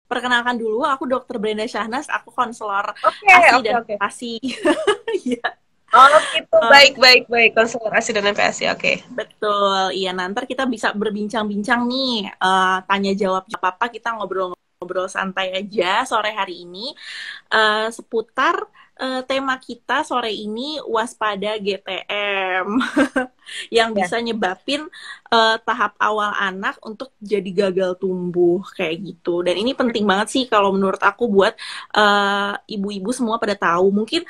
Perkenalkan dulu, aku Dokter Brenda Syahnas, aku konselor Oke, ASI oke, dan oke. ASI. Iya, Oh gitu, eh, baik, baik, baik. Konsentrasi dan MPASI, oke. betul. Iya, nanti kita bisa berbincang-bincang nih, tanya jawab apa-apa, kita ngobrol-ngobrol santai aja sore hari ini seputar tema kita sore ini waspada GTM yang Ya. bisa nyebabin tahap awal anak untuk jadi gagal tumbuh kayak gitu. Dan ini penting banget sih kalau menurut aku buat ibu-ibu semua pada tahu. Mungkin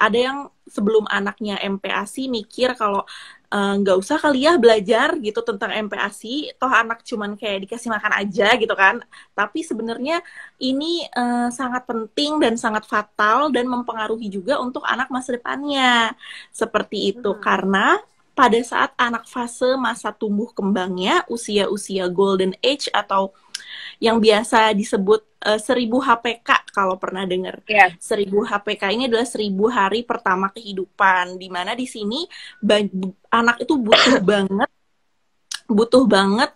ada yang sebelum anaknya MPASI mikir kalau nggak usah kali ya belajar gitu tentang MPASI, toh anak cuman kayak dikasih makan aja gitu kan. Tapi sebenarnya ini sangat penting dan sangat fatal dan mempengaruhi juga untuk anak masa depannya. Seperti itu Hmm. karena pada saat anak fase masa tumbuh kembangnya, usia-usia golden age atau yang biasa disebut 1000 HPK kalau pernah dengar. Ya. 1000 HPK ini adalah 1000 hari pertama kehidupan, di mana di sini anak itu butuh banget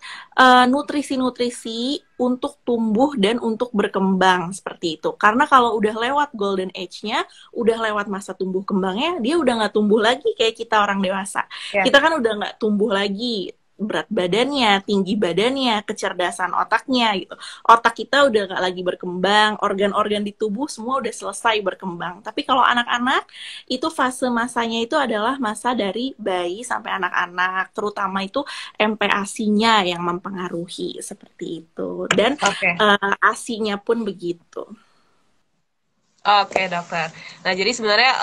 nutrisi-nutrisi untuk tumbuh dan untuk berkembang seperti itu. Karena kalau udah lewat golden age-nya, udah lewat masa tumbuh kembangnya, dia udah nggak tumbuh lagi kayak kita orang dewasa. Ya. Kita kan udah nggak tumbuh lagi berat badannya, tinggi badannya, kecerdasan otaknya gitu. Otak kita udah nggak lagi berkembang, organ-organ di tubuh semua udah selesai berkembang. Tapi kalau anak-anak itu fase masanya itu adalah masa dari bayi sampai anak-anak, terutama itu MPASI-nya yang mempengaruhi seperti itu. Dan Oke. ASI-nya pun begitu. Oke, dokter. Nah, jadi sebenarnya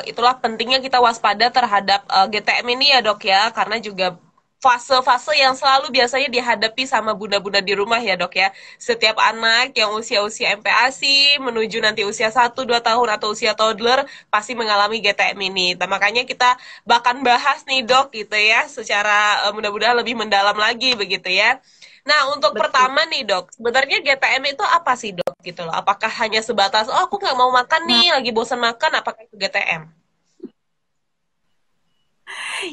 itulah pentingnya kita waspada terhadap GTM ini ya, dok ya, karena juga fase-fase yang selalu biasanya dihadapi sama bunda-bunda di rumah ya, dok ya. Setiap anak yang usia-usia MPASI menuju nanti usia 1-2 tahun atau usia toddler pasti mengalami GTM ini. Nah, makanya kita bahkan bahas nih, dok, gitu ya, secara mudah-mudahan lebih mendalam lagi begitu ya. Nah, untuk Betul. pertama nih dok, sebenarnya GTM itu apa sih dok gitu loh? Apakah hanya sebatas, oh aku nggak mau makan Nah, nih, lagi bosan makan, apakah itu GTM?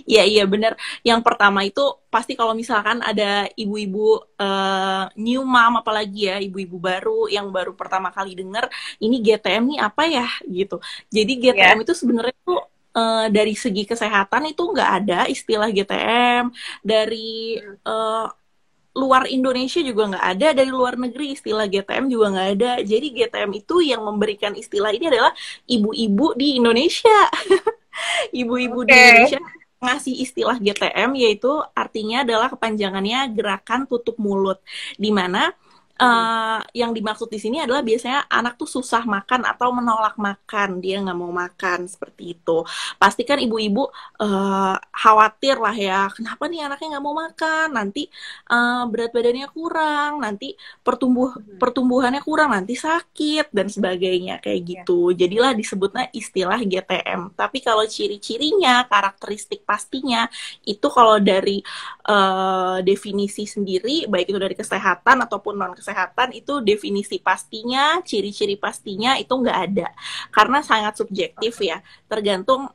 iya iya benar. Yang pertama itu pasti kalau misalkan ada ibu-ibu new mom apalagi ya, ibu-ibu baru yang baru pertama kali dengar ini GTM nih apa ya gitu. Jadi GTM Ya. itu sebenarnya tuh dari segi kesehatan itu nggak ada istilah GTM dari eh, luar Indonesia juga nggak ada, dari luar negeri istilah GTM juga nggak ada. Jadi GTM itu yang memberikan istilah ini adalah ibu-ibu di Indonesia. Ibu-ibu di Oke. Indonesia ngasih istilah GTM, yaitu artinya adalah kepanjangannya gerakan tutup mulut, di mana yang dimaksud di sini adalah biasanya anak tuh susah makan atau menolak makan, dia nggak mau makan seperti itu. Pastikan ibu-ibu khawatir lah ya, kenapa nih anaknya nggak mau makan, nanti berat badannya kurang, nanti pertumbuhannya kurang, nanti sakit dan sebagainya kayak Ya. gitu. Jadilah disebutnya istilah GTM. Tapi kalau ciri-cirinya, karakteristik pastinya itu kalau dari definisi sendiri, baik itu dari kesehatan ataupun non kesehatan, itu definisi pastinya, ciri-ciri pastinya itu nggak ada, karena sangat subjektif ya, tergantung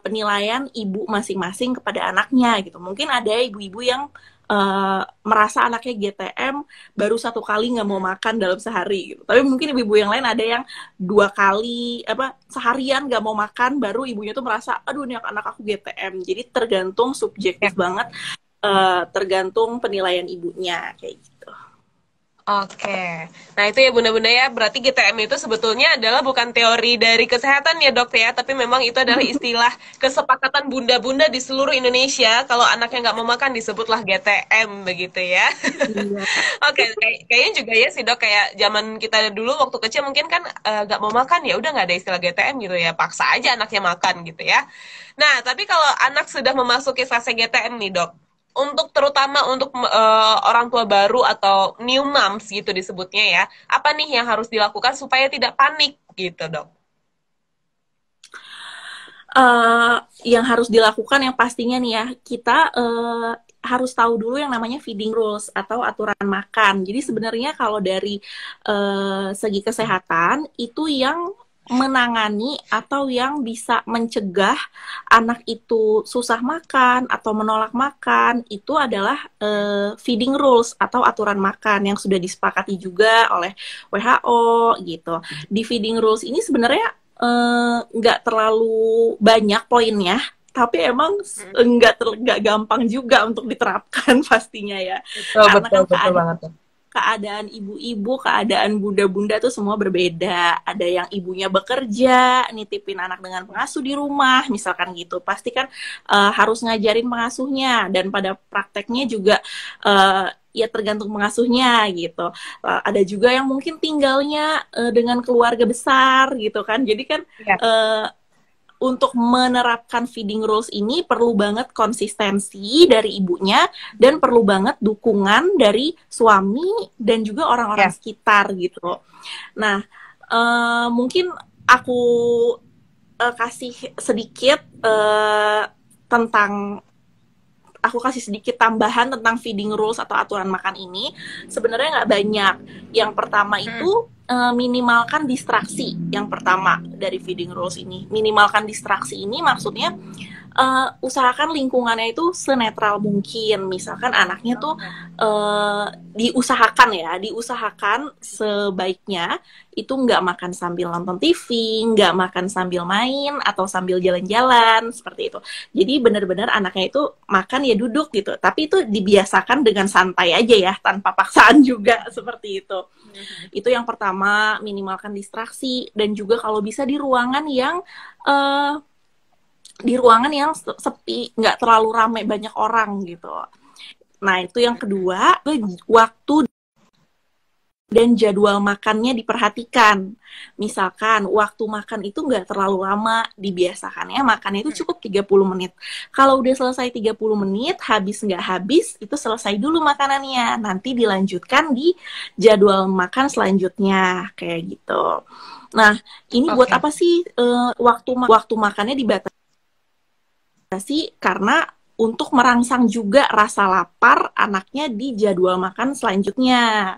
penilaian ibu masing-masing kepada anaknya gitu. Mungkin ada ibu-ibu yang merasa anaknya GTM baru 1 kali nggak mau makan dalam sehari gitu. Tapi mungkin ibu-ibu yang lain ada yang 2 kali apa seharian nggak mau makan baru ibunya tuh merasa aduh ini anak aku GTM. Jadi tergantung Ya. subjektif banget, tergantung penilaian ibunya kayak gitu. Oke, nah itu ya bunda-bunda ya, berarti GTM itu sebetulnya adalah bukan teori dari kesehatan ya dok ya, tapi memang itu adalah istilah kesepakatan bunda-bunda di seluruh Indonesia, kalau anaknya nggak mau makan disebutlah GTM begitu ya. Iya, Oke, kayaknya juga ya sih dok, kayak zaman kita dulu waktu kecil mungkin kan nggak mau makan ya udah nggak ada istilah GTM gitu ya, paksa aja anaknya makan gitu ya. Nah, tapi kalau anak sudah memasuki fase GTM nih dok, untuk terutama untuk orang tua baru atau new moms gitu disebutnya ya, apa nih yang harus dilakukan supaya tidak panik gitu dok? uh, yang harus dilakukan yang pastinya nih ya, kita harus tahu dulu yang namanya feeding rules atau aturan makan. Jadi sebenarnya kalau dari segi kesehatan itu yang menangani atau yang bisa mencegah anak itu susah makan atau menolak makan itu adalah feeding rules atau aturan makan yang sudah disepakati juga oleh WHO gitu. Di feeding rules ini sebenarnya nggak terlalu banyak poinnya, tapi emang nggak gampang juga untuk diterapkan pastinya ya, Betul, karena betul, kan betul banget tuh. keadaan ibu-ibu, keadaan bunda-bunda tuh semua berbeda. Ada yang ibunya bekerja, nitipin anak dengan pengasuh di rumah, misalkan gitu. Pasti kan harus ngajarin pengasuhnya, dan pada prakteknya juga ya tergantung pengasuhnya gitu. Ada juga yang mungkin tinggalnya dengan keluarga besar gitu kan. Jadi kan Iya. untuk menerapkan feeding rules ini perlu banget konsistensi dari ibunya dan perlu banget dukungan dari suami dan juga orang-orang Ya. sekitar gitu. Nah, mungkin aku kasih sedikit tentang aku kasih sedikit tambahan tentang feeding rules atau aturan makan ini. Sebenarnya nggak banyak. Yang pertama itu minimalkan distraksi. Yang pertama dari feeding rules ini, minimalkan distraksi ini maksudnya usahakan lingkungannya itu senetral mungkin. Misalkan anaknya tuh diusahakan sebaiknya itu nggak makan sambil nonton TV, nggak makan sambil main atau sambil jalan-jalan seperti itu. Jadi benar-benar anaknya itu makan ya duduk gitu, tapi itu dibiasakan dengan santai aja ya, tanpa paksaan juga seperti itu. Itu yang pertama, minimalkan distraksi, dan juga kalau bisa di ruangan yang sepi, nggak terlalu ramai banyak orang gitu. Nah, itu yang kedua, waktu dan jadwal makannya diperhatikan. Misalkan waktu makan itu nggak terlalu lama, dibiasakannya makannya itu cukup 30 menit. Kalau udah selesai 30 menit, habis nggak habis, itu selesai dulu makanannya. Nanti dilanjutkan di jadwal makan selanjutnya, kayak gitu. Nah, ini buat apa sih waktu makannya dibatasi? Karena untuk merangsang juga rasa lapar anaknya di jadwal makan selanjutnya.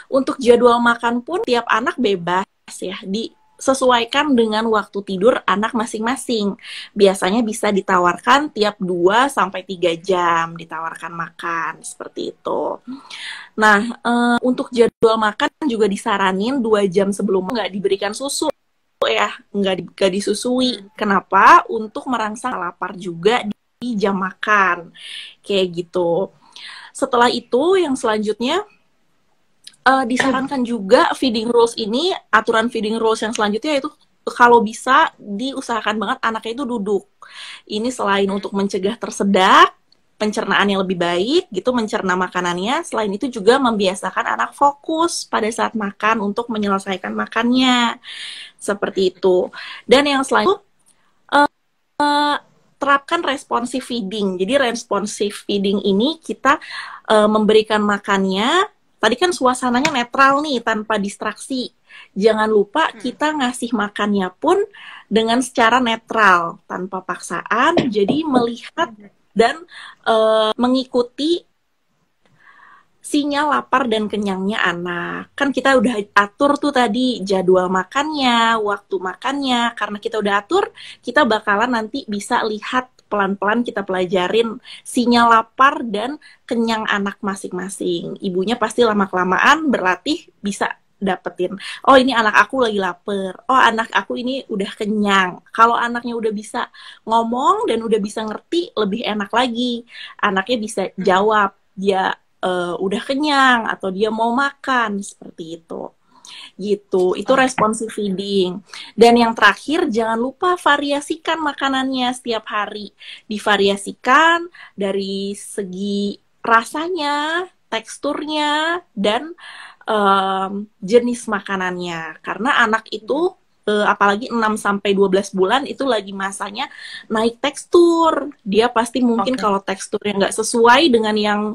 Untuk jadwal makan pun tiap anak bebas ya, disesuaikan dengan waktu tidur anak masing-masing. Biasanya bisa ditawarkan tiap 2-3 jam ditawarkan makan, seperti itu. Nah, untuk jadwal makan juga disaranin 2 jam sebelum nggak diberikan susu ya, nggak disusui. Kenapa? Untuk merangsang lapar juga di jam makan, kayak gitu. Setelah itu yang selanjutnya disarankan juga feeding rules ini, aturan feeding rules yang selanjutnya itu kalau bisa diusahakan banget anaknya itu duduk. Ini selain untuk mencegah tersedak, pencernaan yang lebih baik gitu, mencerna makanannya, selain itu juga membiasakan anak fokus pada saat makan untuk menyelesaikan makannya. Seperti itu. Dan yang selanjutnya terapkan responsive feeding. Jadi responsive feeding ini kita memberikan makannya. Tadi kan suasananya netral nih, tanpa distraksi. Jangan lupa kita ngasih makannya pun dengan secara netral, tanpa paksaan. Jadi melihat dan mengikuti sinyal lapar dan kenyangnya anak. Kan kita udah atur tuh tadi jadwal makannya, waktu makannya. Karena kita udah atur, kita bakalan nanti bisa lihat pelan-pelan kita pelajarin sinyal lapar dan kenyang anak masing-masing. Ibunya pasti lama-kelamaan berlatih bisa dapetin, oh ini anak aku lagi lapar, oh anak aku ini udah kenyang. Kalau anaknya udah bisa ngomong dan udah bisa ngerti, lebih enak lagi. Anaknya bisa jawab, dia udah kenyang atau dia mau makan, seperti itu. Gitu, itu responsive feeding. Dan yang terakhir, jangan lupa variasikan makanannya setiap hari. Divariasikan dari segi rasanya, teksturnya, dan jenis makanannya. Karena anak itu apalagi 6-12 bulan itu lagi masanya naik tekstur. Dia pasti mungkin kalau teksturnya nggak sesuai dengan yang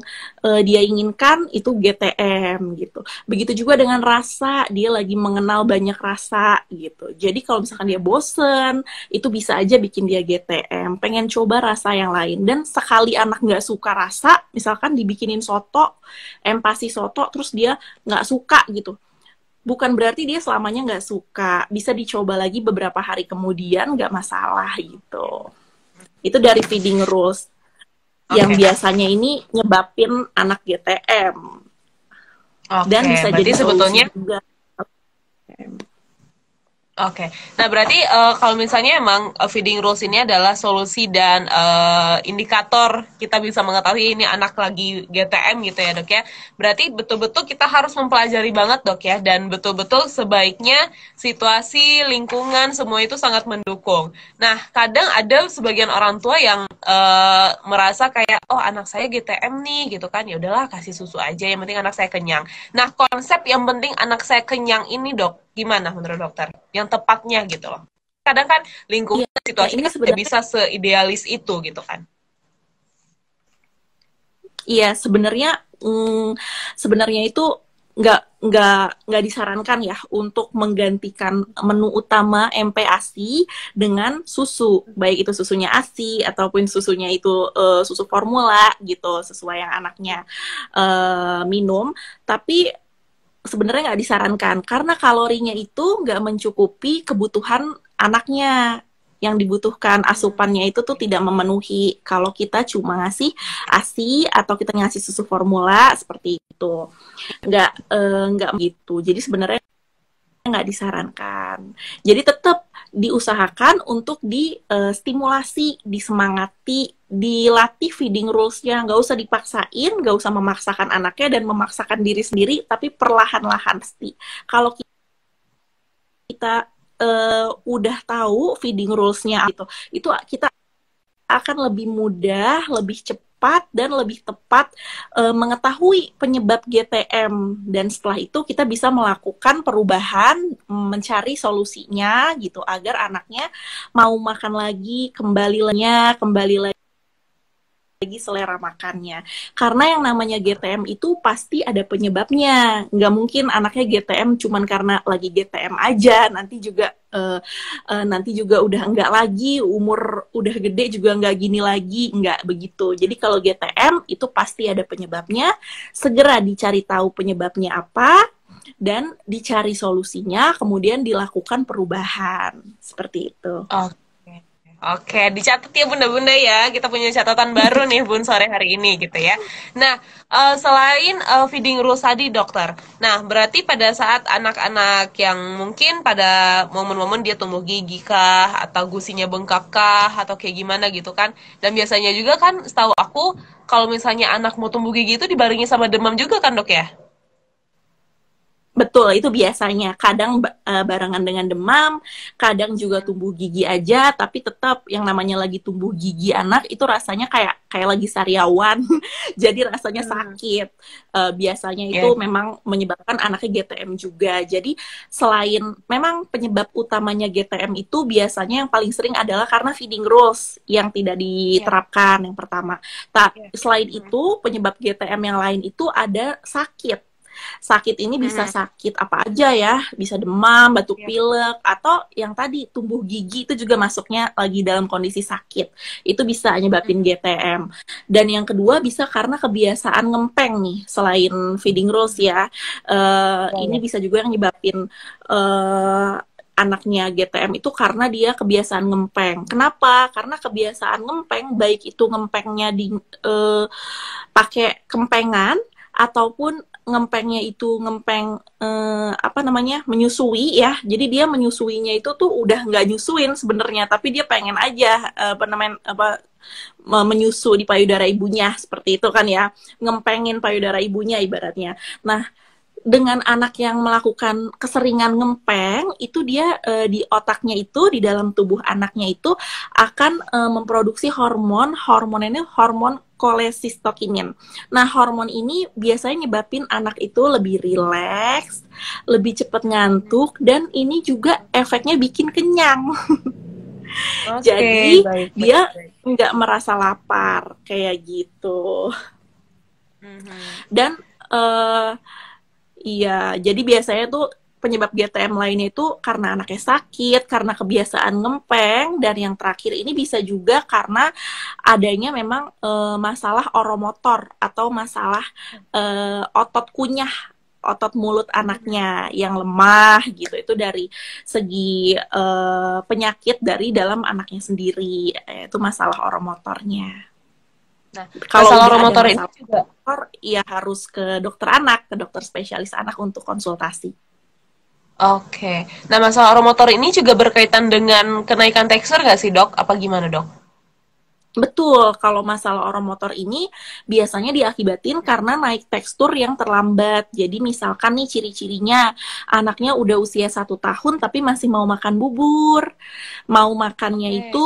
dia inginkan, itu GTM gitu. Begitu juga dengan rasa, dia lagi mengenal banyak rasa gitu. Jadi kalau misalkan dia bosen, itu bisa aja bikin dia GTM, pengen coba rasa yang lain. Dan sekali anak nggak suka rasa, misalkan dibikinin soto, empasi soto, terus dia nggak suka gitu, bukan berarti dia selamanya nggak suka. Bisa dicoba lagi beberapa hari kemudian, nggak masalah gitu. Itu dari feeding rules yang Oke. biasanya ini nyebabin anak GTM. Dan Oke, bisa berarti jadi sebetulnya solusi juga. Oke, nah berarti kalau misalnya emang feeding rules ini adalah solusi dan indikator kita bisa mengetahui ini anak lagi GTM gitu ya dok ya. Berarti betul-betul kita harus mempelajari banget dok ya, dan betul-betul sebaiknya situasi, lingkungan, semua itu sangat mendukung. Nah kadang ada sebagian orang tua yang merasa kayak, oh anak saya GTM nih gitu kan, ya udahlah kasih susu aja, yang penting anak saya kenyang. Nah konsep yang penting anak saya kenyang ini dok, gimana menurut dokter? Yang tepatnya gitu loh. Kadang kan lingkungan Ya, situasi ini kan tidak sebenarnya bisa seidealis itu gitu kan. Iya, sebenarnya itu nggak disarankan ya untuk menggantikan menu utama MPASI dengan susu, baik itu susunya ASI ataupun susunya itu susu formula gitu, sesuai yang anaknya minum. Tapi sebenarnya nggak disarankan karena kalorinya itu nggak mencukupi kebutuhan anaknya. Yang dibutuhkan asupannya itu tuh tidak memenuhi kalau kita cuma ngasih ASI atau kita ngasih susu formula seperti itu. Nggak gitu. Jadi sebenarnya nggak disarankan. Jadi tetap diusahakan untuk distimulasi, disemangati, dilatih feeding rules-nya. Nggak usah dipaksain, nggak usah memaksakan anaknya dan memaksakan diri sendiri, tapi perlahan-lahan pasti. Kalau kita udah tahu feeding rules-nya gitu, itu kita akan lebih mudah, lebih cepat, dan lebih tepat mengetahui penyebab GTM. Dan setelah itu kita bisa melakukan perubahan, mencari solusinya gitu, agar anaknya mau makan lagi, kembali lagi selera makannya. Karena yang namanya GTM itu pasti ada penyebabnya. Nggak mungkin anaknya GTM cuman karena lagi GTM aja. Nanti juga udah nggak lagi, umur udah gede juga nggak gini lagi. Nggak begitu. Jadi kalau GTM itu pasti ada penyebabnya. Segera dicari tahu penyebabnya apa, dan dicari solusinya, kemudian dilakukan perubahan. Seperti itu. Oke. Oke, dicatat ya bunda-bunda ya. Kita punya catatan baru nih bun sore hari ini gitu ya. Nah, selain feeding rules tadi dokter. Nah, berarti pada saat anak-anak yang mungkin pada momen-momen dia tumbuh gigi kah, atau gusinya bengkak kah, atau kayak gimana gitu kan. Dan biasanya juga kan setahu aku kalau misalnya anak mau tumbuh gigi itu dibarengi sama demam juga kan dok ya? Betul, itu biasanya. Kadang barengan dengan demam, kadang juga tumbuh gigi aja, tapi tetap yang namanya lagi tumbuh gigi anak itu rasanya kayak kayak lagi sariawan. Jadi rasanya Hmm. sakit. Biasanya Ya. itu memang menyebabkan anaknya GTM juga. Jadi selain memang penyebab utamanya GTM itu biasanya yang paling sering adalah karena feeding rules yang tidak Ya. diterapkan yang pertama. Tak, Ya. selain Hmm. itu penyebab GTM yang lain itu ada sakit. Sakit ini bisa Hmm. sakit apa aja ya, bisa demam, batuk Ya. pilek, atau yang tadi tumbuh gigi itu juga masuknya lagi dalam kondisi sakit. Itu bisa nyebabin Hmm. GTM. Dan yang kedua bisa karena kebiasaan ngempeng nih, selain feeding rules ya. Ya, Ini ya. bisa juga yang nyebabin anaknya GTM itu karena dia kebiasaan ngempeng. Kenapa? Karena kebiasaan ngempeng, baik itu ngempengnya di pakai kempengan ataupun ngempengnya itu ngempeng apa namanya, menyusui ya. Jadi dia menyusuinya itu tuh udah nggak nyusuin sebenarnya, tapi dia pengen aja apa namanya apa menyusu di payudara ibunya seperti itu kan ya, ngempengin payudara ibunya ibaratnya. Nah, dengan anak yang melakukan keseringan ngempeng itu dia di otaknya itu, di dalam tubuh anaknya itu akan memproduksi hormon ini hormon kolesistokinin. Nah, hormon ini biasanya nyebabin anak itu lebih rileks, lebih cepat ngantuk, dan ini juga efeknya bikin kenyang. Oke, Jadi baik, baik, dia baik. nggak merasa lapar kayak gitu. Mhm. Dan uh, iya, jadi biasanya tuh penyebab GTM lainnya itu karena anaknya sakit, karena kebiasaan ngempeng, dan yang terakhir ini bisa juga karena adanya memang masalah oromotor atau masalah otot kunyah otot mulut anaknya yang lemah gitu. Itu dari segi penyakit dari dalam anaknya sendiri, itu masalah oromotornya. Nah, Kalau masalah udah ada oromotor ini masalah juga. motor, ya harus ke dokter anak, ke dokter spesialis anak untuk konsultasi. Oke. Nah, masalah oromotor ini juga berkaitan dengan kenaikan tekstur nggak sih, Dok? Apa gimana, Dok? Betul, kalau masalah oromotor ini biasanya diakibatin karena naik tekstur yang terlambat. Jadi misalkan nih ciri-cirinya, anaknya udah usia 1 tahun tapi masih mau makan bubur, mau makannya Oke. itu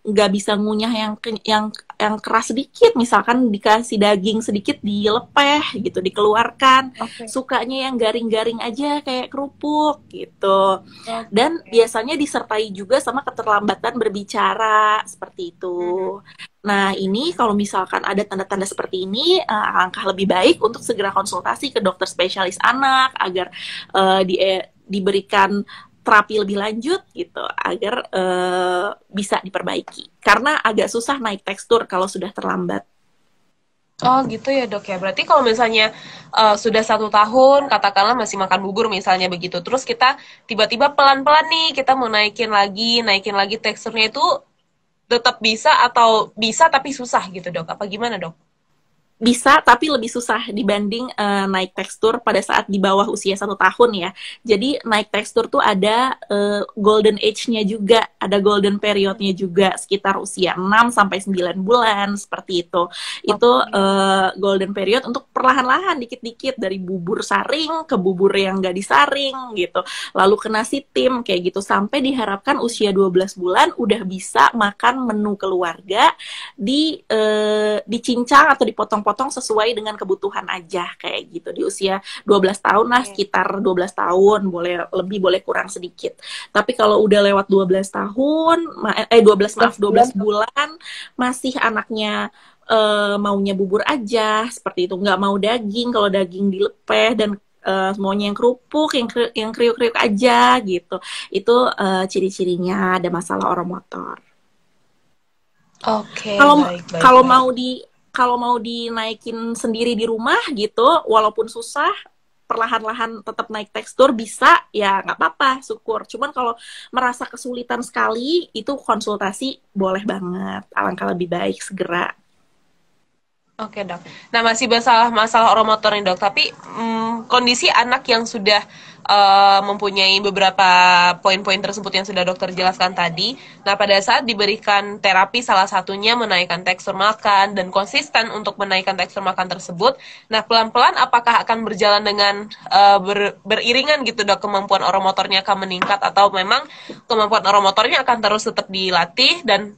nggak bisa ngunyah yang keras sedikit, misalkan dikasih daging sedikit dilepeh gitu, dikeluarkan. Oke. Sukanya yang garing-garing aja kayak kerupuk gitu. Dan Oke. biasanya disertai juga sama keterlambatan berbicara seperti Mhm. itu. Nah, ini kalau misalkan ada tanda-tanda seperti ini, alangkah lebih baik untuk segera konsultasi ke dokter spesialis anak agar diberikan terapi lebih lanjut gitu agar bisa diperbaiki. Karena agak susah naik tekstur kalau sudah terlambat. Oh gitu ya dok ya. Berarti kalau misalnya sudah 1 tahun, katakanlah masih makan bubur misalnya begitu, terus kita tiba-tiba pelan-pelan nih kita mau naikin lagi teksturnya itu tetap bisa atau bisa tapi susah gitu dok? Apa gimana dok? Bisa, tapi lebih susah dibanding naik tekstur pada saat di bawah usia 1 tahun ya. Jadi naik tekstur tuh ada golden age-nya juga, ada golden period-nya juga sekitar usia 6 sampai 9 bulan seperti itu. Itu Oke. golden period untuk perlahan-lahan dikit-dikit dari bubur saring ke bubur yang nggak disaring gitu. Lalu ke nasi tim kayak gitu sampai diharapkan usia 12 bulan udah bisa makan menu keluarga dicincang atau dipotong-potong sesuai dengan kebutuhan aja kayak gitu. Di usia 12 tahun lah, Oke. sekitar 12 tahun, boleh lebih boleh kurang sedikit. Tapi kalau udah lewat 12 tahun 12 12 maaf bulan 12 bulan masih anaknya maunya bubur aja seperti itu, nggak mau daging, kalau daging dilepeh dan maunya yang kerupuk, yang kriuk-kriuk aja gitu. Itu ciri-cirinya ada masalah oromotor. Oke, Kalau baik, baik, kalau baik. mau dinaikin sendiri di rumah gitu, walaupun susah, perlahan-lahan tetap naik tekstur bisa, ya nggak apa-apa, syukur. Cuman kalau merasa kesulitan sekali, itu konsultasi boleh banget. Alangkah lebih baik segera. Oke dok. Nah masih masalah masalah oromotor nih dok. Tapi kondisi anak yang sudah mempunyai beberapa poin-poin tersebut yang sudah dokter jelaskan tadi. Nah pada saat diberikan terapi salah satunya menaikkan tekstur makan dan konsisten untuk menaikkan tekstur makan tersebut. Nah pelan-pelan apakah akan berjalan dengan beriringan gitu dok, kemampuan oromotornya akan meningkat atau memang kemampuan oromotornya akan terus tetap dilatih dan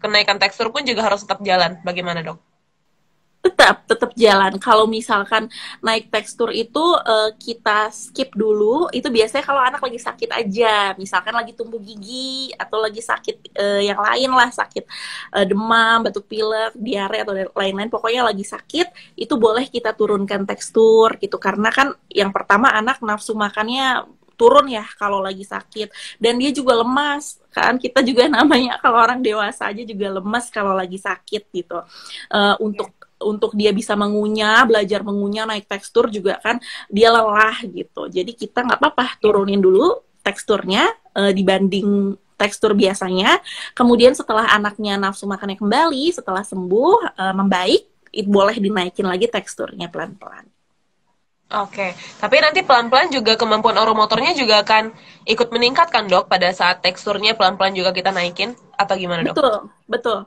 kenaikan tekstur pun juga harus tetap jalan. Bagaimana dok? Tetap jalan. Kalau misalkan naik tekstur itu kita skip dulu, itu biasanya kalau anak lagi sakit aja, misalkan lagi tumbuh gigi atau lagi sakit yang lain lah, sakit demam, batuk pilek, diare atau lain-lain, pokoknya lagi sakit, itu boleh kita turunkan tekstur gitu. Karena kan yang pertama anak nafsu makannya turun ya kalau lagi sakit, dan dia juga lemas kan, kita juga namanya kalau orang dewasa aja juga lemas kalau lagi sakit gitu. Untuk dia bisa mengunyah, belajar mengunyah, naik tekstur juga kan dia lelah gitu. Jadi kita nggak apa-apa turunin dulu teksturnya dibanding tekstur biasanya. Kemudian setelah anaknya nafsu makannya kembali, setelah sembuh membaik, boleh dinaikin lagi teksturnya pelan-pelan. Oke, tapi nanti pelan-pelan juga kemampuan oromotornya juga akan ikut meningkat kan dok pada saat teksturnya pelan-pelan juga kita naikin atau gimana dok? Betul, betul.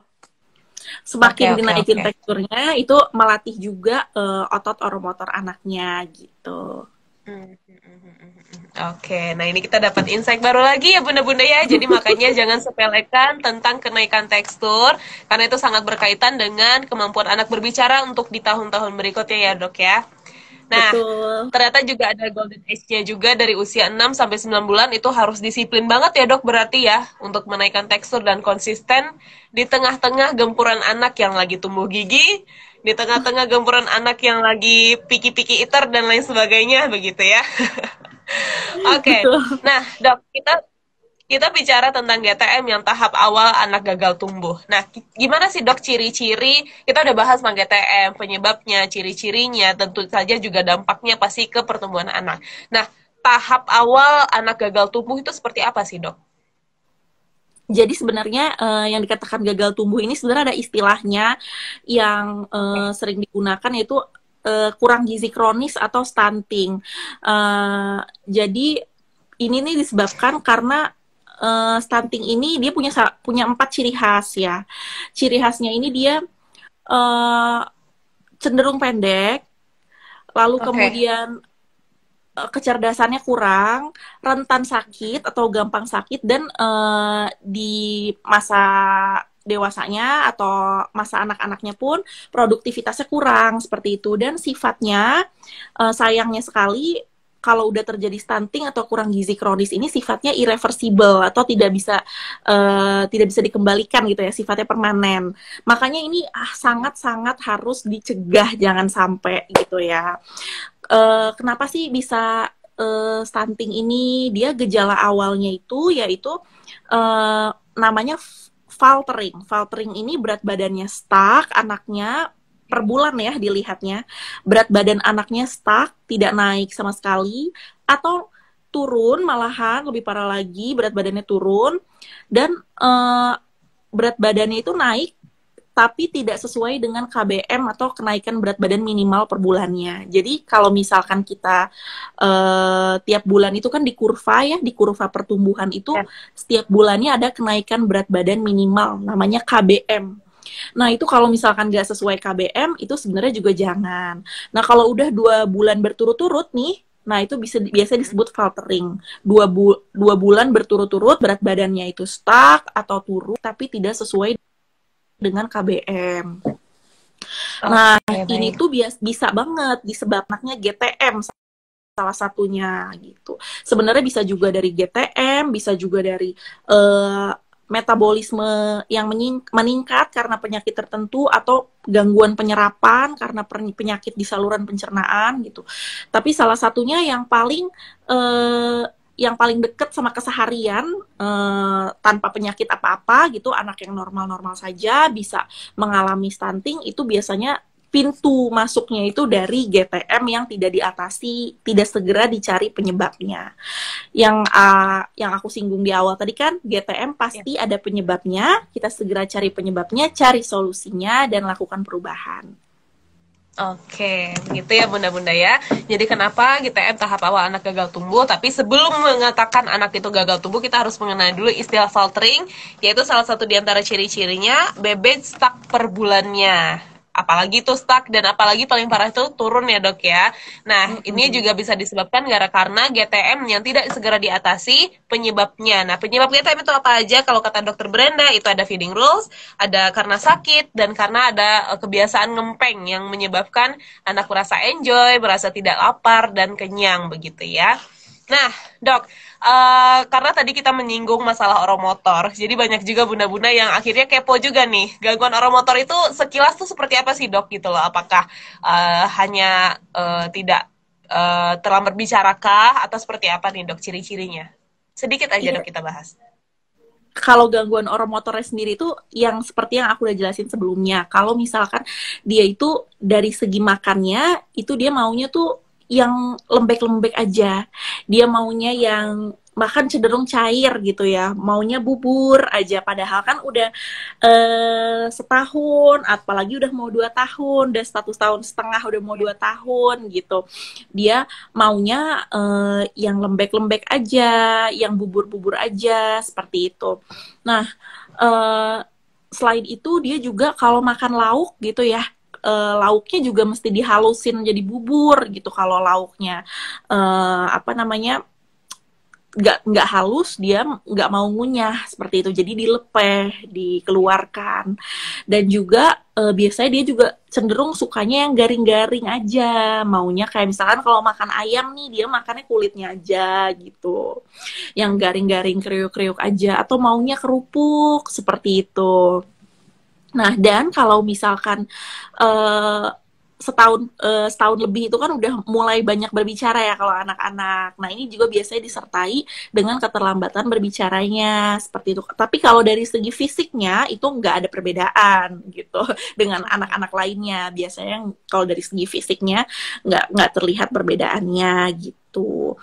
Oke, Semakin oke, dinaikin oke. teksturnya, itu melatih juga otot oromotor anaknya gitu. Hmm, hmm, hmm, hmm, hmm. Oke, nah ini kita dapat insight baru lagi ya bunda-bunda ya. Jadi makanya jangan sepelekan tentang kenaikan tekstur, karena itu sangat berkaitan dengan kemampuan anak berbicara untuk di tahun-tahun berikutnya ya dok ya. Nah, Betul. ternyata juga ada golden age-nya juga dari usia 6 sampai 9 bulan itu harus disiplin banget ya dok berarti ya untuk menaikkan tekstur dan konsisten di tengah-tengah gempuran anak yang lagi tumbuh gigi, di tengah-tengah gempuran anak yang lagi piki-piki iter dan lain sebagainya begitu ya. Oke. Betul. Nah, Dok, kita Kita bicara tentang GTM yang tahap awal anak gagal tumbuh. Nah, gimana sih dok ciri-ciri? Kita udah bahas tentang GTM, penyebabnya, ciri-cirinya, tentu saja juga dampaknya pasti ke pertumbuhan anak. Nah, tahap awal anak gagal tumbuh itu seperti apa sih dok? Jadi sebenarnya yang dikatakan gagal tumbuh ini sebenarnya ada istilahnya yang sering digunakan, yaitu kurang gizi kronis atau stunting. Jadi ini nih disebabkan karena stunting ini dia punya 4 ciri khas ya. Ciri khasnya ini dia uh, cenderung pendek, lalu Oke. kemudian kecerdasannya kurang, rentan sakit atau gampang sakit, dan di masa dewasanya atau masa anak-anaknya pun produktivitasnya kurang seperti itu. Dan sifatnya sayangnya sekali kalau udah terjadi stunting atau kurang gizi kronis ini sifatnya irreversible atau tidak bisa dikembalikan gitu ya, sifatnya permanen. Makanya ini sangat-sangat harus dicegah, jangan sampai gitu ya. Kenapa sih bisa stunting ini? Dia gejala awalnya itu yaitu namanya faltering. Faltering ini berat badannya stuck, anaknya per bulan ya dilihatnya. Berat badan anaknya stuck, tidak naik sama sekali, atau turun, malahan lebih parah lagi berat badannya turun, dan berat badannya itu naik tapi tidak sesuai dengan KBM atau kenaikan berat badan minimal per bulannya. Jadi kalau misalkan kita tiap bulan itu kan di kurva ya, di kurva pertumbuhan itu Ya. setiap bulannya ada kenaikan berat badan minimal, namanya KBM. Nah itu kalau misalkan nggak sesuai KBM itu sebenarnya juga jangan. Nah kalau udah 2 bulan berturut-turut nih, nah itu biasa disebut faltering. 2 bulan berturut-turut berat badannya itu stuck atau turun tapi tidak sesuai dengan KBM. Nah, Oke, ini baik. tuh bisa banget disebabkannya GTM salah satunya gitu. Sebenarnya bisa juga dari GTM, bisa juga dari eh, metabolisme yang meningkat karena penyakit tertentu atau gangguan penyerapan karena penyakit di saluran pencernaan gitu. Tapi salah satunya eh, yang paling deket sama keseharian tanpa penyakit apa-apa gitu, anak yang normal-normal saja bisa mengalami stunting, itu biasanya pintu masuknya itu dari GTM yang tidak diatasi, tidak segera dicari penyebabnya. Yang aku singgung di awal tadi kan, GTM Ya. pasti ada penyebabnya, kita segera cari penyebabnya, cari solusinya, dan lakukan perubahan. Oke, begitu ya bunda-bunda ya. Jadi kenapa GTM tahap awal anak gagal tumbuh, tapi sebelum mengatakan anak itu gagal tumbuh, kita harus mengenal dulu istilah faltering, yaitu salah satu di antara ciri-cirinya, bebek stuck per bulannya. Apalagi itu stuck, dan apalagi paling parah itu turun ya dok ya. Nah, ini Mm-mm. juga bisa disebabkan karena GTM yang tidak segera diatasi penyebabnya. Nah, penyebab GTM itu apa aja? Kalau kata dokter Brenda, itu ada feeding rules, ada karena sakit, dan karena ada kebiasaan ngempeng yang menyebabkan anak merasa enjoy, merasa tidak lapar, dan kenyang begitu ya. Nah, dok, karena tadi kita menyinggung masalah oromotor, jadi banyak juga bunda-bunda yang akhirnya kepo juga nih, gangguan oromotor itu sekilas tuh seperti apa sih dok gitu loh, apakah hanya tidak terlambat bicarakah, atau seperti apa nih dok ciri-cirinya? Sedikit aja dok Iya, kita bahas. kalau gangguan oromotornya sendiri itu yang seperti yang aku udah jelasin sebelumnya. Kalau misalkan dia itu dari segi makannya, itu dia maunya tuh yang lembek-lembek aja. Dia maunya yang makan cenderung cair gitu ya. Maunya bubur aja. Padahal kan udah setahun, apalagi udah mau 2 tahun, udah 1,5 tahun, udah mau 2 tahun gitu. Dia maunya yang lembek-lembek aja, yang bubur-bubur aja, seperti itu. Nah, eh, selain itu dia juga kalau makan lauk gitu ya, lauknya juga mesti dihalusin jadi bubur gitu. Kalau lauknya apa namanya nggak halus, dia nggak mau ngunyah seperti itu, jadi dilepeh, dikeluarkan. Dan juga biasanya dia juga cenderung sukanya yang garing-garing aja, maunya kayak misalkan kalau makan ayam nih dia makannya kulitnya aja gitu, yang garing-garing kriuk-kriuk aja, atau maunya kerupuk seperti itu. Nah, dan kalau misalkan eh, setahun lebih itu kan udah mulai banyak berbicara ya kalau anak-anak. Nah ini juga biasanya disertai dengan keterlambatan berbicaranya seperti itu. Tapi kalau dari segi fisiknya itu nggak ada perbedaan gitu dengan anak-anak lainnya. Biasanya kalau dari segi fisiknya nggak terlihat perbedaannya gitu.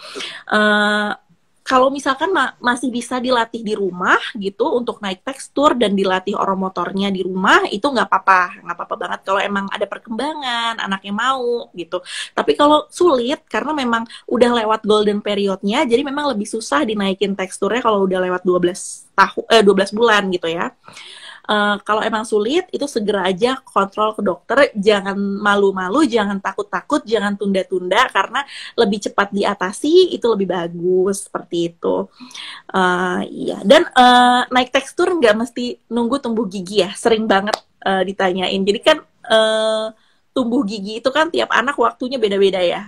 Uh, Kalau misalkan masih bisa dilatih di rumah gitu untuk naik tekstur dan dilatih oromotornya di rumah, itu nggak apa-apa banget kalau emang ada perkembangan anaknya mau gitu. Tapi kalau sulit karena memang udah lewat golden periodnya, jadi memang lebih susah dinaikin teksturnya kalau udah lewat 12 bulan gitu ya. Kalau emang sulit itu segera aja kontrol ke dokter, jangan malu-malu, jangan takut-takut, jangan tunda-tunda karena lebih cepat diatasi itu lebih bagus seperti itu. Iya, dan naik tekstur nggak mesti nunggu tumbuh gigi ya, sering banget ditanyain. Jadi kan tumbuh gigi itu kan tiap anak waktunya beda-beda ya.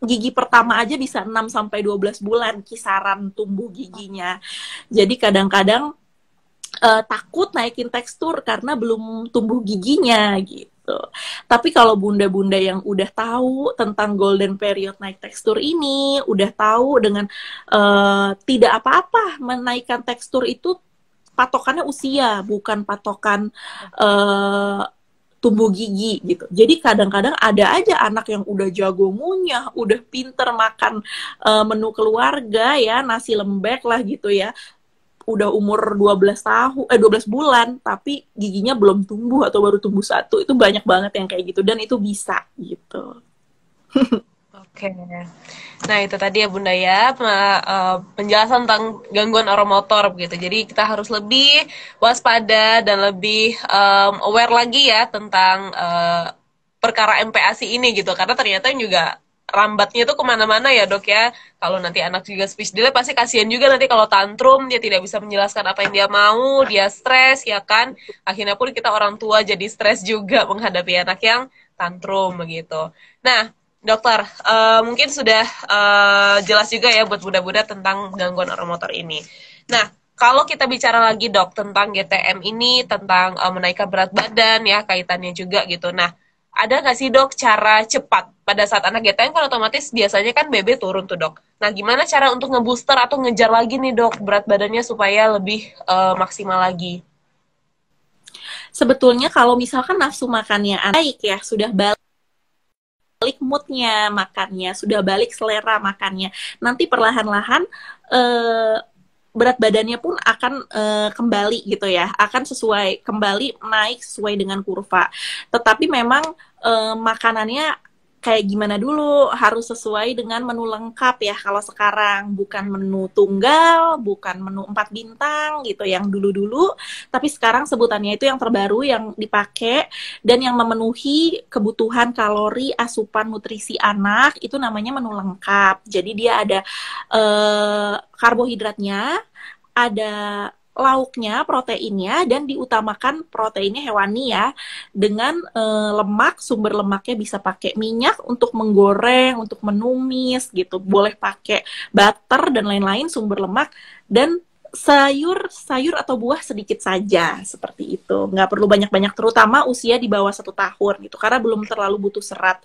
Gigi pertama aja bisa 6 sampai 12 bulan kisaran tumbuh giginya. Jadi kadang-kadang takut naikin tekstur karena belum tumbuh giginya gitu. Tapi kalau bunda-bunda yang udah tahu tentang golden period naik tekstur ini, udah tahu dengan tidak apa-apa menaikkan tekstur itu patokannya usia, bukan patokan tumbuh gigi gitu. Jadi kadang-kadang ada aja anak yang udah jago ngunyah, udah pinter makan menu keluarga ya, nasi lembek lah gitu ya, udah umur 12 bulan tapi giginya belum tumbuh atau baru tumbuh satu. Itu banyak banget yang kayak gitu dan itu bisa gitu. Oke. Nah, itu tadi ya Bunda ya, penjelasan tentang gangguan oromotor gitu. Jadi kita harus lebih waspada dan lebih aware lagi ya tentang perkara MPASI ini gitu. Karena ternyata juga rambatnya tuh kemana-mana ya dok ya. Kalau nanti anak juga speech delay pasti kasihan juga nanti kalau tantrum, dia tidak bisa menjelaskan apa yang dia mau, dia stres ya kan. Akhirnya pun kita orang tua jadi stres juga menghadapi anak yang tantrum begitu. Nah, dokter, mungkin sudah jelas juga ya buat Bunda-Bunda tentang gangguan oromotor ini. Nah, kalau kita bicara lagi dok tentang GTM ini, tentang menaikkan berat badan ya, kaitannya juga gitu. Nah, ada nggak sih dok cara cepat pada saat anak GTM kan otomatis biasanya kan BB turun tuh dok. Nah, gimana cara untuk ngebooster atau ngejar lagi nih dok berat badannya supaya lebih maksimal lagi? Sebetulnya kalau misalkan nafsu makannya naik ya, sudah balik moodnya makannya, sudah balik selera makannya, nanti perlahan-lahan berat badannya pun akan kembali gitu ya, akan sesuai kembali naik sesuai dengan kurva. Tetapi memang makanannya kayak gimana dulu, harus sesuai dengan menu lengkap ya. Kalau sekarang bukan menu tunggal, bukan menu 4 bintang gitu yang dulu-dulu, tapi sekarang sebutannya itu yang terbaru yang dipakai dan yang memenuhi kebutuhan kalori, asupan nutrisi anak itu namanya menu lengkap. Jadi dia ada karbohidratnya, ada lauknya, proteinnya, dan diutamakan proteinnya hewani ya, dengan lemak, sumber lemaknya bisa pakai minyak untuk menggoreng, untuk menumis gitu, boleh pakai butter dan lain-lain sumber lemak, dan sayur atau buah sedikit saja seperti itu, nggak perlu banyak-banyak, terutama usia di bawah 1 tahun gitu, karena belum terlalu butuh serat,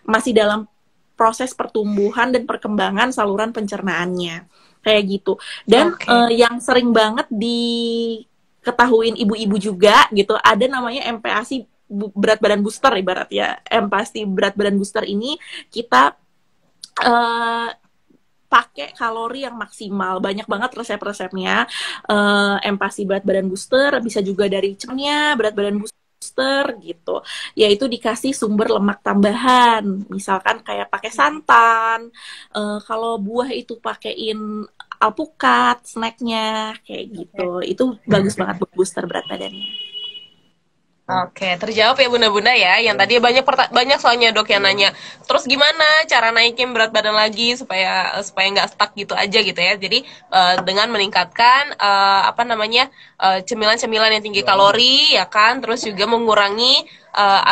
masih dalam proses pertumbuhan dan perkembangan saluran pencernaannya kayak gitu. Dan yang sering banget diketahuin ibu-ibu juga gitu, ada namanya MPASI berat badan booster ibarat ya. MPASI berat badan booster ini kita pakai kalori yang maksimal. Banyak banget resep-resepnya. MPASI berat badan booster bisa juga dari cemnya berat badan booster gitu, yaitu dikasih sumber lemak tambahan, misalkan kayak pakai santan, kalau buah itu pakein alpukat, snacknya kayak gitu, itu bagus banget buat booster berat badannya. Oke, terjawab ya bunda-bunda ya. Yang tadi banyak soalnya dok yang nanya. Terus gimana cara naikin berat badan lagi supaya nggak stuck gitu aja gitu ya. Jadi dengan meningkatkan cemilan-cemilan yang tinggi kalori ya kan. Terus juga mengurangi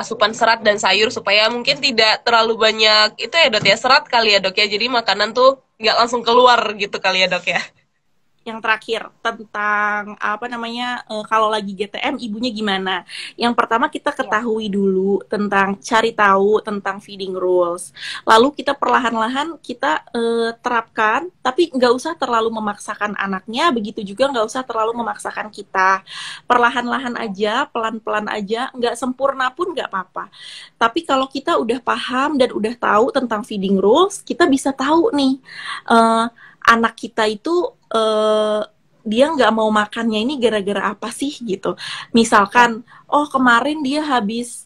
asupan serat dan sayur supaya mungkin tidak terlalu banyak itu ya dok ya, serat kali ya dok ya. Jadi makanan tuh nggak langsung keluar gitu kali ya dok ya. yang terakhir tentang apa namanya kalau lagi GTM ibunya gimana. Yang pertama kita Ya. ketahui dulu tentang cari tahu tentang feeding rules. Lalu kita perlahan-lahan kita terapkan, tapi nggak usah terlalu memaksakan anaknya, begitu juga nggak usah terlalu memaksakan kita. Perlahan-lahan aja, pelan-pelan aja, nggak sempurna pun nggak apa-apa. Tapi kalau kita udah paham dan udah tahu tentang feeding rules, kita bisa tahu nih uh, anak kita itu dia nggak mau makannya ini gara-gara apa sih gitu. Ya. Misalkan, oh kemarin dia habis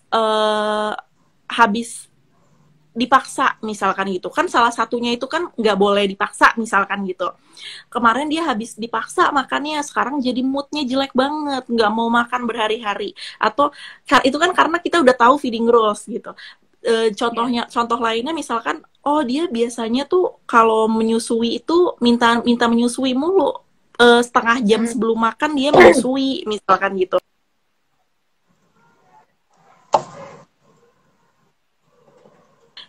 dipaksa misalkan gitu kan, salah satunya itu kan nggak boleh dipaksa misalkan gitu. Kemarin dia habis dipaksa makannya, sekarang jadi moodnya jelek banget, nggak mau makan berhari-hari. Atau itu kan karena kita udah tahu feeding rules gitu. Ya. Contoh lainnya misalkan, oh dia biasanya tuh kalau menyusui itu minta minta menyusui mulu. Setengah jam Hmm. sebelum makan dia menyusui misalkan gitu.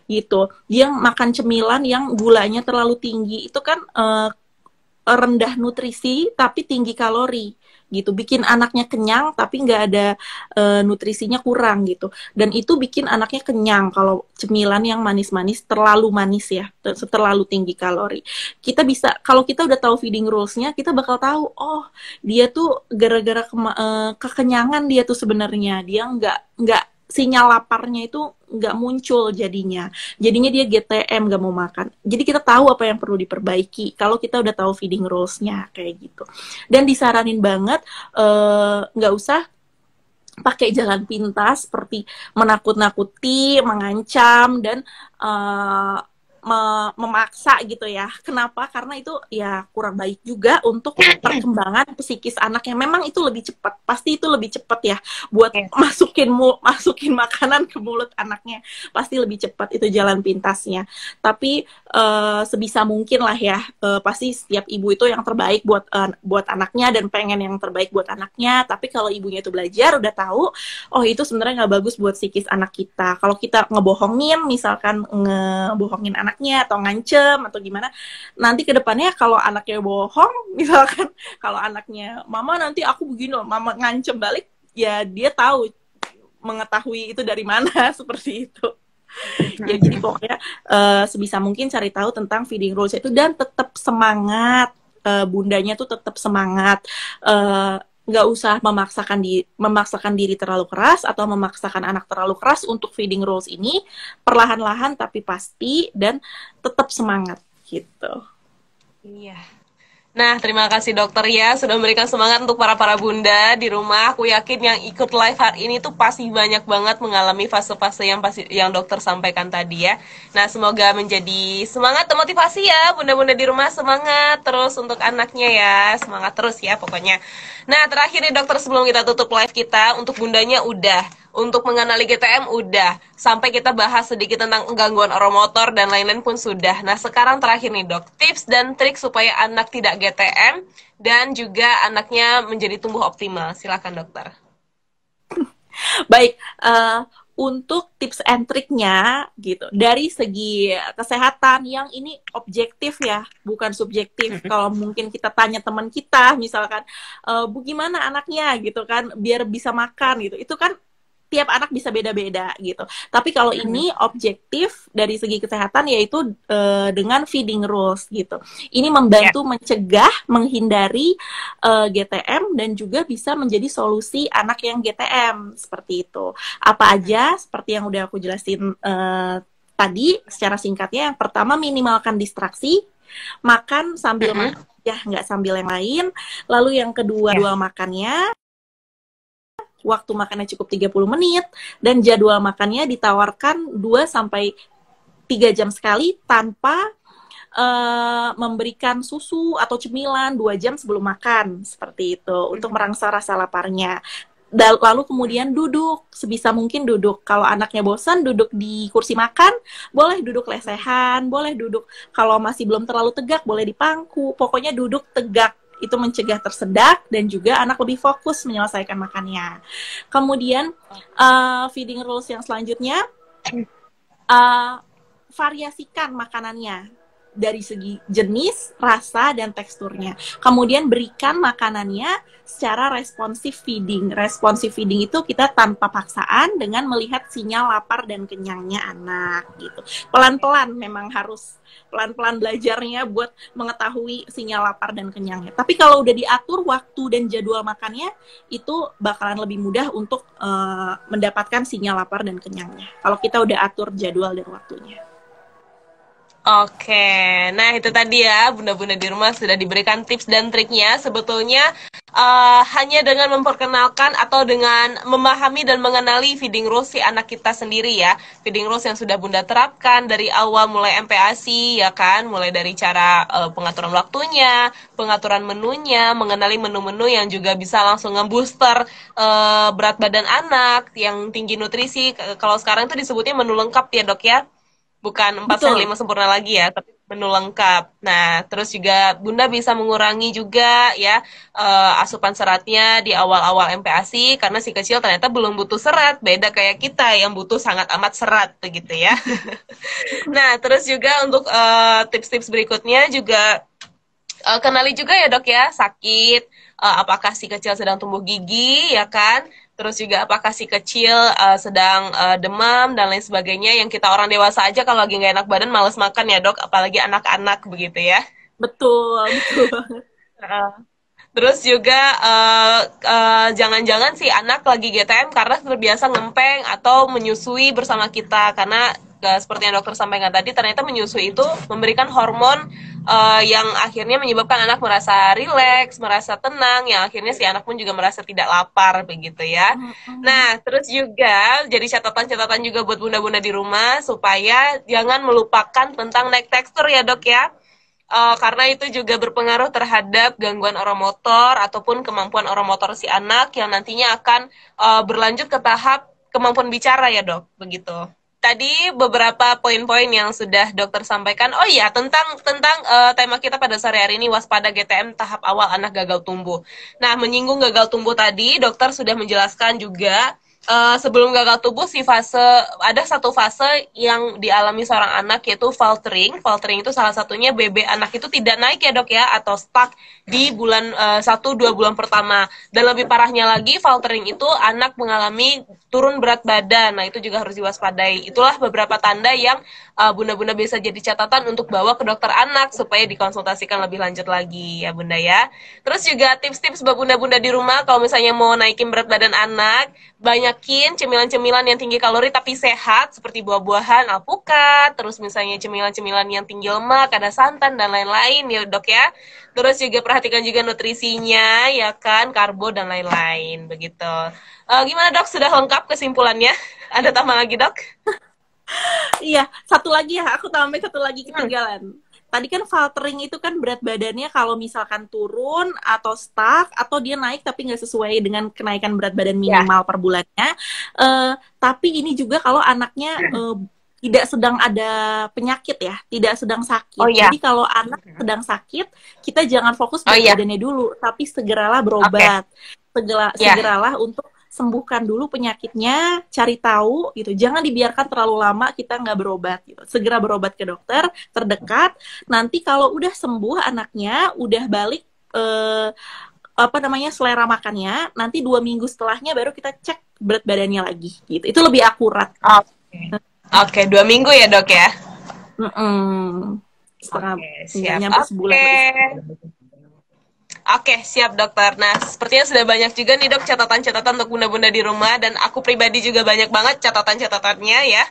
Gitu. Dia makan cemilan yang gulanya terlalu tinggi. Itu kan rendah nutrisi tapi tinggi kalori gitu, bikin anaknya kenyang tapi nggak ada nutrisinya kurang gitu, dan itu bikin anaknya kenyang kalau cemilan yang manis-manis terlalu manis ya, terlalu tinggi kalori. Kita bisa, kalau kita udah tahu feeding rulesnya, kita bakal tahu oh dia tuh gara-gara kekenyangan, dia tuh sebenarnya dia nggak sinyal laparnya itu nggak muncul, jadinya dia GTM gak mau makan. Jadi kita tahu apa yang perlu diperbaiki kalau kita udah tahu feeding rules-nya kayak gitu. Dan disaranin banget nggak usah pakai jalan pintas seperti menakut-nakuti, mengancam, dan memaksa gitu ya. Kenapa? Karena itu ya kurang baik juga untuk perkembangan psikis anak yang memang itu lebih cepat. Pasti itu lebih cepat ya buat Ya. masukin makanan ke mulut anaknya. Pasti lebih cepat itu jalan pintasnya. Tapi sebisa mungkin lah ya, pasti setiap ibu itu yang terbaik buat anaknya dan pengen yang terbaik buat anaknya. Tapi kalau ibunya itu belajar udah tahu, oh itu sebenarnya nggak bagus buat psikis anak kita. Kalau kita ngebohongin, misalkan ngebohongin anaknya atau ngancem atau gimana, nanti kedepannya kalau anaknya bohong, misalkan kalau anaknya mama nanti aku begini loh, mama ngancem balik, ya dia tahu mengetahui itu dari mana seperti itu. Ya jadi pokoknya sebisa mungkin cari tahu tentang feeding rules itu dan tetap semangat, bundanya tuh tetap semangat, nggak usah memaksakan diri terlalu keras atau memaksakan anak terlalu keras untuk feeding rules ini, perlahan-lahan tapi pasti, dan tetap semangat gitu. Iya. Nah, terima kasih dokter ya sudah memberikan semangat untuk para bunda di rumah. Aku yakin yang ikut live hari ini tuh pasti banyak banget mengalami fase-fase yang dokter sampaikan tadi ya. Nah, semoga menjadi semangat dan motivasi ya bunda-bunda di rumah, semangat terus untuk anaknya ya. Semangat terus ya pokoknya. Nah, terakhir nih dokter sebelum kita tutup live kita, untuk bundanya udah, untuk mengenali GTM udah, sampai kita bahas sedikit tentang gangguan oromotor dan lain-lain pun sudah. Nah, sekarang terakhir nih dok, tips dan trik supaya anak tidak GTM dan juga anaknya menjadi tumbuh optimal. Silakan dokter. Baik, untuk tips and triknya gitu, dari segi kesehatan yang ini objektif ya, bukan subjektif. Kalau mungkin kita tanya teman kita, misalkan, Bu gimana anaknya gitu kan, biar bisa makan gitu, itu kan tiap anak bisa beda-beda gitu. Tapi kalau ini objektif dari segi kesehatan, yaitu dengan feeding rules gitu. Ini Ya. membantu mencegah, menghindari GTM, dan juga bisa menjadi solusi anak yang GTM seperti itu. Apa aja seperti yang udah aku jelasin tadi secara singkatnya. Yang pertama, minimalkan distraksi, makan sambil makan ya, nggak sambil yang lain. Lalu yang kedua, Ya. jadwal makannya, waktu makannya cukup 30 menit, dan jadwal makannya ditawarkan 2 sampai 3 jam sekali tanpa memberikan susu atau cemilan 2 jam sebelum makan, seperti itu untuk merangsang rasa laparnya. Lalu kemudian duduk, sebisa mungkin duduk. Kalau anaknya bosan duduk di kursi makan, boleh duduk lesehan, boleh duduk, kalau masih belum terlalu tegak boleh di pangku, pokoknya duduk tegak. Itu mencegah tersedak dan juga anak lebih fokus menyelesaikan makannya. Kemudian feeding rules yang selanjutnya, variasikan makanannya. dari segi jenis, rasa, dan teksturnya. Kemudian berikan makanannya secara responsif feeding. Responsif feeding itu kita tanpa paksaan dengan melihat sinyal lapar dan kenyangnya anak gitu. Pelan-pelan memang harus pelan-pelan belajarnya buat mengetahui sinyal lapar dan kenyangnya. Tapi kalau udah diatur waktu dan jadwal makannya, itu bakalan lebih mudah untuk mendapatkan sinyal lapar dan kenyangnya. Kalau kita udah atur jadwal dan waktunya. Oke, nah itu tadi ya bunda-bunda di rumah sudah diberikan tips dan triknya. Sebetulnya hanya dengan memperkenalkan atau dengan memahami dan mengenali feeding rules si anak kita sendiri ya. Feeding rules yang sudah bunda terapkan dari awal mulai MPASI ya kan, mulai dari cara pengaturan waktunya, pengaturan menunya, mengenali menu-menu yang juga bisa langsung ngebooster berat badan anak yang tinggi nutrisi. Kalau sekarang itu disebutnya menu lengkap ya dok ya. Bukan 4 sehat 5 sempurna lagi ya, tapi menu lengkap. Nah, terus juga Bunda bisa mengurangi juga ya asupan seratnya di awal-awal MPASI karena si kecil ternyata belum butuh serat, beda kayak kita yang butuh sangat amat serat begitu ya. Nah, terus juga untuk tips-tips berikutnya juga kenali juga ya dok ya sakit, apakah si kecil sedang tumbuh gigi ya kan, terus juga apakah si kecil sedang demam dan lain sebagainya, yang kita orang dewasa aja kalau lagi nggak enak badan males makan ya dok, apalagi anak-anak begitu ya. Betul, betul banget. Terus juga jangan-jangan si anak lagi GTM karena terbiasa ngempeng atau menyusui bersama kita, karena seperti yang dokter sampaikan tadi, ternyata menyusui itu memberikan hormon yang akhirnya menyebabkan anak merasa rileks, merasa tenang, yang akhirnya si anak pun juga merasa tidak lapar begitu ya. Nah, terus juga jadi catatan-catatan juga buat bunda-bunda di rumah supaya jangan melupakan tentang naik tekstur ya dok ya. Karena itu juga berpengaruh terhadap gangguan oromotor ataupun kemampuan oromotor si anak yang nantinya akan berlanjut ke tahap kemampuan bicara ya dok, begitu. Tadi beberapa poin-poin yang sudah dokter sampaikan. Oh iya, tentang tema kita pada sore hari ini, waspada GTM tahap awal anak gagal tumbuh. Nah, menyinggung gagal tumbuh tadi, dokter sudah menjelaskan juga sebelum gagal tumbuh ada satu fase yang dialami seorang anak, yaitu faltering. Faltering itu salah satunya BB anak itu tidak naik ya dok ya, atau stuck di bulan 1-2 bulan pertama. Dan lebih parahnya lagi, faltering itu anak mengalami turun berat badan. Nah, itu juga harus diwaspadai. Itulah beberapa tanda yang bunda-bunda bisa jadi catatan untuk bawa ke dokter anak supaya dikonsultasikan lebih lanjut lagi ya bunda ya. Terus juga tips-tips buat bunda-bunda di rumah kalau misalnya mau naikin berat badan anak, banyakin cemilan-cemilan yang tinggi kalori tapi sehat seperti buah-buahan, alpukat, terus misalnya cemilan-cemilan yang tinggi lemak, ada santan dan lain-lain ya dok ya. Terus juga perhatikan juga nutrisinya ya kan, karbo dan lain-lain begitu. Gimana dok, sudah lengkap kesimpulannya? Ada tambah lagi dok? Iya, satu lagi ya, aku tambah satu lagi ketinggalan. Tadi kan faltering itu kan berat badannya kalau misalkan turun atau stuck atau dia naik tapi nggak sesuai dengan kenaikan berat badan minimal per bulannya. Tapi ini juga kalau anaknya tidak sedang ada penyakit ya, tidak sedang sakit. Jadi kalau anak sedang sakit, kita jangan fokus berat badannya dulu, tapi segeralah berobat. Segeralah untuk sembuhkan dulu penyakitnya, cari tahu gitu. Jangan dibiarkan terlalu lama kita nggak berobat gitu. Segera berobat ke dokter terdekat. Nanti kalau udah sembuh anaknya, udah balik selera makannya, nanti 2 minggu setelahnya baru kita cek berat badannya lagi gitu. Itu lebih akurat. Oke, 2 minggu ya dok ya? Siap. Nyampe sebulan. Oke, siap dokter. Nah, sepertinya sudah banyak juga nih dok catatan-catatan untuk bunda-bunda di rumah, dan aku pribadi juga banyak banget catatan-catatannya ya.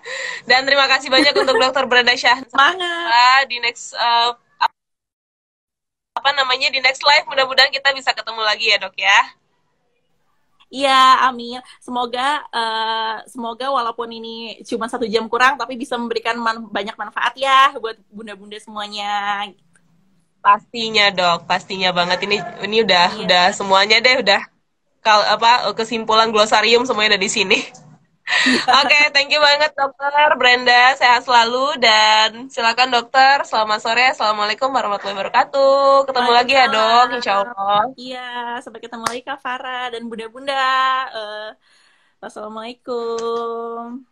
Dan terima kasih banyak untuk dokter Brenda Syah. Semangat. Di next di next live, mudah-mudahan kita bisa ketemu lagi ya dok ya. Iya, amin. Semoga walaupun ini cuma 1 jam kurang, tapi bisa memberikan banyak manfaat ya buat bunda-bunda semuanya. Pastinya dok, pastinya banget. Ini udah semuanya deh, udah kesimpulan glosarium semuanya ada di sini. Oke, thank you banget dokter Brenda, sehat selalu, dan silakan dokter, selamat sore, assalamualaikum warahmatullahi wabarakatuh. Ketemu lagi ya dok, insya Allah. Iya, sampai ketemu lagi Kak Farah dan bunda-bunda. Wassalamualaikum.